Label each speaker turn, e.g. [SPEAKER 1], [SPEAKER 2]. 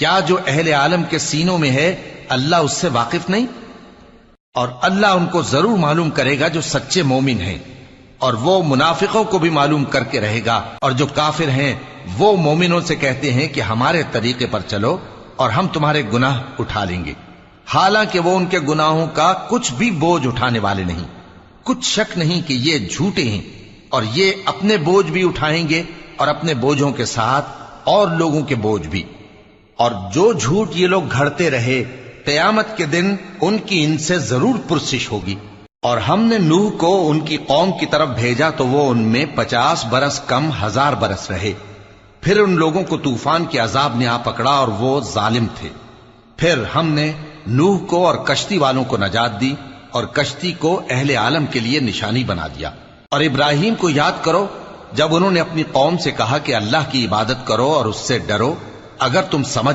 [SPEAKER 1] کیا جو اہل عالم کے سینوں میں ہے اللہ اس سے واقف نہیں؟ اور اللہ ان کو ضرور معلوم کرے گا جو سچے مومن ہیں، اور وہ منافقوں کو بھی معلوم کر کے رہے گا، اور جو کافر ہیں وہ مومنوں سے کہتے ہیں کہ ہمارے طریقے پر چلو اور ہم تمہارے گناہ اٹھا لیں گے، حالانکہ وہ ان کے گناہوں کا کچھ بھی بوجھ اٹھانے والے نہیں۔ کچھ شک نہیں کہ یہ جھوٹے ہیں، اور یہ اپنے بوجھ بھی اٹھائیں گے اور اپنے بوجھوں کے ساتھ اور لوگوں کے بوجھ بھی۔ اور جو جھوٹ یہ لوگ گھڑتے رہے، قیامت کے دن ان کی ان سے ضرور پرسش ہوگی۔ اور ہم نے نوح کو ان کی قوم کی طرف بھیجا تو وہ ان میں 50 برس کم 1000 برس رہے، پھر ان لوگوں کو طوفان کے عذاب نے آ پکڑا اور وہ ظالم تھے۔ پھر ہم نے نوح کو اور کشتی والوں کو نجات دی، اور کشتی کو اہل عالم کے لیے نشانی بنا دیا۔ اور ابراہیم کو یاد کرو جب انہوں نے اپنی قوم سے کہا کہ اللہ کی عبادت کرو اور اس سے ڈرو، اگر تم سمجھ